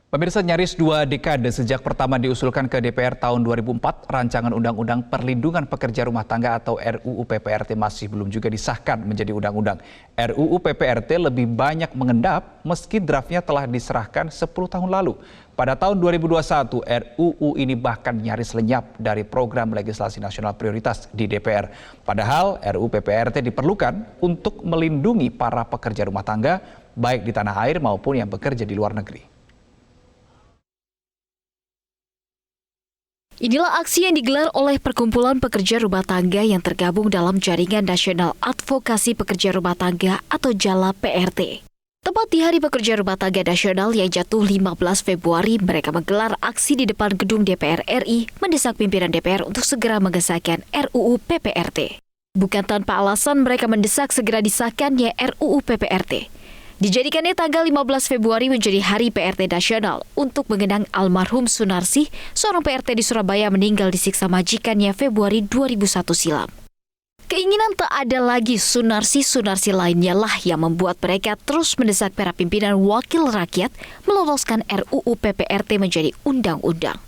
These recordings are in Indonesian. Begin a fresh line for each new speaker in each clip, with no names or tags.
Pemirsa, nyaris 2 dekade sejak pertama diusulkan ke DPR tahun 2004, rancangan Undang-Undang Perlindungan Pekerja Rumah Tangga atau RUU PPRT masih belum juga disahkan menjadi undang-undang. RUU PPRT lebih banyak mengendap meski draftnya telah diserahkan 10 tahun lalu. Pada tahun 2021, RUU ini bahkan nyaris lenyap dari program legislasi nasional prioritas di DPR. Padahal RUU PPRT diperlukan untuk melindungi para pekerja rumah tangga, baik di tanah air maupun yang bekerja di luar negeri.
Inilah aksi yang digelar oleh Perkumpulan Pekerja Rumah Tangga yang tergabung dalam Jaringan Nasional Advokasi Pekerja Rumah Tangga atau JALA PRT. Tepat di Hari Pekerja Rumah Tangga Nasional yang jatuh 15 Februari, mereka menggelar aksi di depan gedung DPR RI mendesak pimpinan DPR untuk segera mengesahkan RUU PPRT. Bukan tanpa alasan mereka mendesak segera disahkannya RUU PPRT. Dijadikannya tanggal 15 Februari menjadi Hari PRT Nasional untuk mengenang almarhum Sunarsih, seorang PRT di Surabaya meninggal disiksa majikannya Februari 2001 silam. Keinginan tak ada lagi Sunarsih lainnya lah yang membuat mereka terus mendesak para pimpinan wakil rakyat meloloskan RUU PPRT menjadi undang-undang.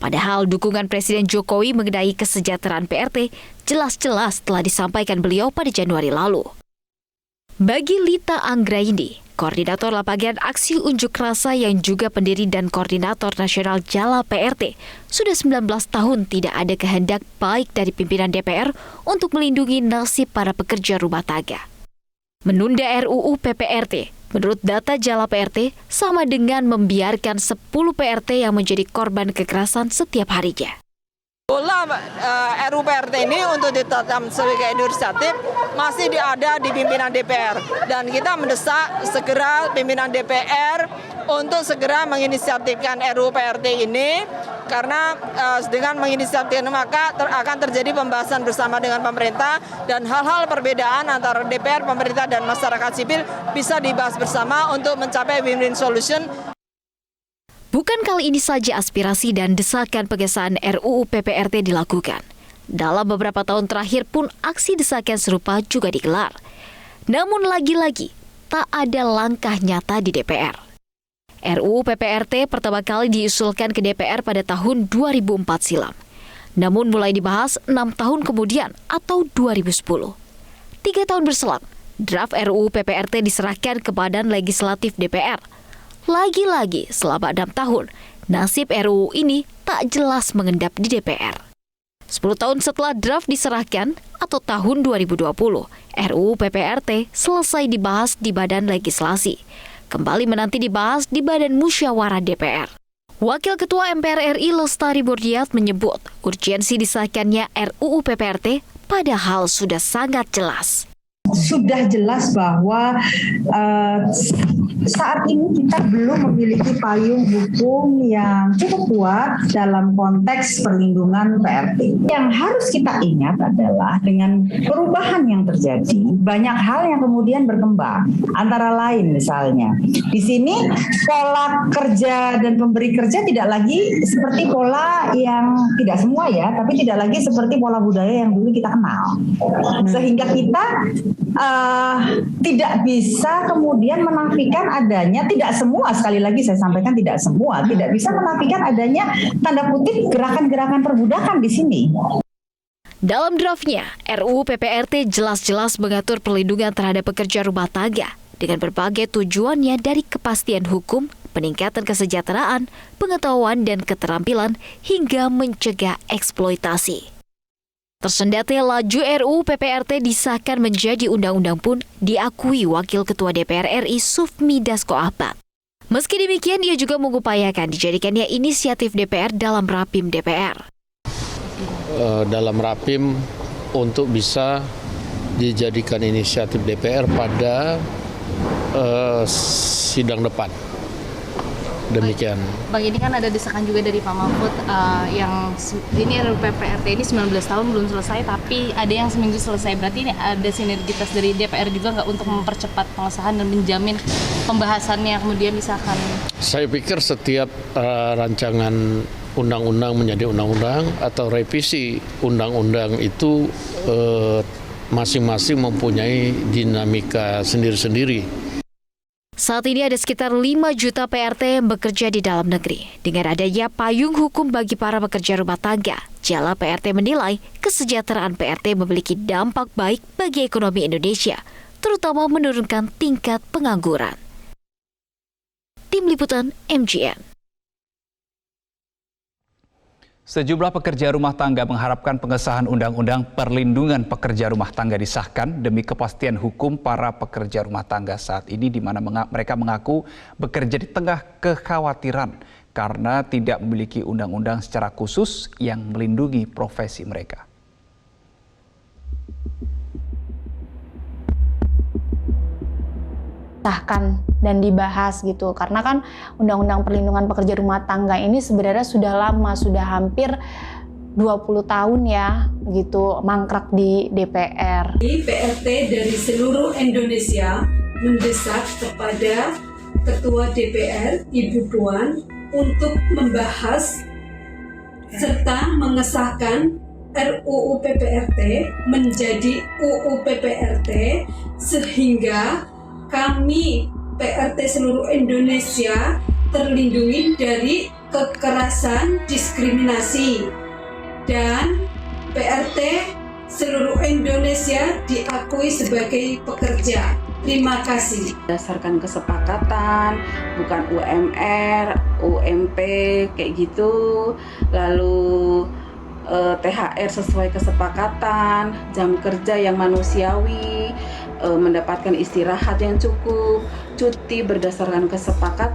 Padahal dukungan Presiden Jokowi mengenai kesejahteraan PRT jelas-jelas telah disampaikan beliau pada Januari lalu. Bagi Lita Anggraini, koordinator lapangan aksi unjuk rasa yang juga pendiri dan koordinator nasional JALA PRT, sudah 19 tahun tidak ada kehendak baik dari pimpinan DPR untuk melindungi nasib para pekerja rumah tangga. Menunda RUU PPRT, menurut data JALA PRT, sama dengan membiarkan 10 PRT yang menjadi korban kekerasan setiap harinya.
Bola RUU PPRT ini untuk ditetapkan sebagai inisiatif masih ada di pimpinan DPR, dan kita mendesak segera pimpinan DPR untuk segera menginisiatifkan RUU PPRT ini, karena dengan menginisiatifkan maka akan terjadi pembahasan bersama dengan pemerintah, dan hal-hal perbedaan antara DPR, pemerintah, dan masyarakat sipil bisa dibahas bersama untuk mencapai win-win solution.
Bukan kali ini saja aspirasi dan desakan pengesahan RUU PPRT dilakukan. Dalam beberapa tahun terakhir pun aksi desakan serupa juga digelar. Namun lagi-lagi, tak ada langkah nyata di DPR. RUU PPRT pertama kali diusulkan ke DPR pada tahun 2004 silam. Namun mulai dibahas 6 tahun kemudian atau 2010. 3 tahun berselang, draft RUU PPRT diserahkan ke Badan Legislatif DPR. Lagi-lagi selama 6 tahun, nasib RUU ini tak jelas mengendap di DPR. 10 tahun setelah draft diserahkan atau tahun 2020, RUU PPRT selesai dibahas di Badan Legislasi. Kembali menanti dibahas di Badan Musyawarah DPR. Wakil Ketua MPR RI Lestari Bordiat menyebut urgensi disahkannya RUU PPRT padahal sudah sangat jelas.
Sudah jelas bahwa saat ini kita belum memiliki payung hukum yang cukup kuat dalam konteks perlindungan PRT. Yang harus kita ingat adalah dengan perubahan yang terjadi, banyak hal yang kemudian berkembang. Antara lain misalnya, di sini pola kerja dan pemberi kerja tidak lagi seperti pola yang tidak semua ya, tapi tidak lagi seperti pola budaya yang dulu kita kenal. Sehingga kita tidak bisa kemudian menafikan adanya, tidak semua, sekali lagi saya sampaikan tidak semua, tidak bisa menafikan adanya tanda kutip gerakan-gerakan perbudakan di sini.
Dalam draftnya, RUU PPRT jelas-jelas mengatur perlindungan terhadap pekerja rumah tangga dengan berbagai tujuannya dari kepastian hukum, peningkatan kesejahteraan, pengetahuan dan keterampilan hingga mencegah eksploitasi. Tersendatnya laju RUU PPRT disahkan menjadi undang-undang pun diakui Wakil Ketua DPR RI Sufmi Dasko Ahmad. Meski demikian, ia juga mengupayakan dijadikannya inisiatif DPR dalam Rapim DPR.
Dalam Rapim untuk bisa dijadikan inisiatif DPR pada sidang depan. Demikian.
Bang, ini kan ada desakan juga dari Pak Mahfud yang ini RUU PPRT ini 19 tahun belum selesai, tapi ada yang seminggu selesai. Berarti ini ada sinergitas dari DPR juga nggak untuk mempercepat pengesahan dan menjamin pembahasannya kemudian disahkan?
Saya pikir setiap rancangan undang-undang menjadi undang-undang atau revisi undang-undang itu masing-masing mempunyai dinamika sendiri-sendiri.
Saat ini ada sekitar 5 juta PRT yang bekerja di dalam negeri. Dengan adanya payung hukum bagi para pekerja rumah tangga, Jala PRT menilai kesejahteraan PRT memiliki dampak baik bagi ekonomi Indonesia, terutama menurunkan tingkat pengangguran. Tim Liputan MGN.
Sejumlah pekerja rumah tangga mengharapkan pengesahan Undang-Undang Perlindungan Pekerja Rumah Tangga disahkan demi kepastian hukum para pekerja rumah tangga saat ini, di mana mereka mengaku bekerja di tengah kekhawatiran karena tidak memiliki undang-undang secara khusus yang melindungi profesi mereka.
Disahkan dan dibahas gitu, karena kan Undang-Undang Perlindungan Pekerja Rumah Tangga ini sebenarnya sudah lama, sudah hampir 20 tahun ya gitu mangkrak di DPR.
PRT dari seluruh Indonesia mendesak kepada Ketua DPR Ibu Puan untuk membahas serta mengesahkan RUU PPRT menjadi UU PPRT sehingga kami PRT seluruh Indonesia terlindungi dari kekerasan diskriminasi dan PRT seluruh Indonesia diakui sebagai pekerja. Terima kasih.
Berdasarkan kesepakatan, bukan UMR, UMP kayak gitu, lalu THR sesuai kesepakatan, jam kerja yang manusiawi, mendapatkan istirahat yang cukup, cuti berdasarkan kesepakatan.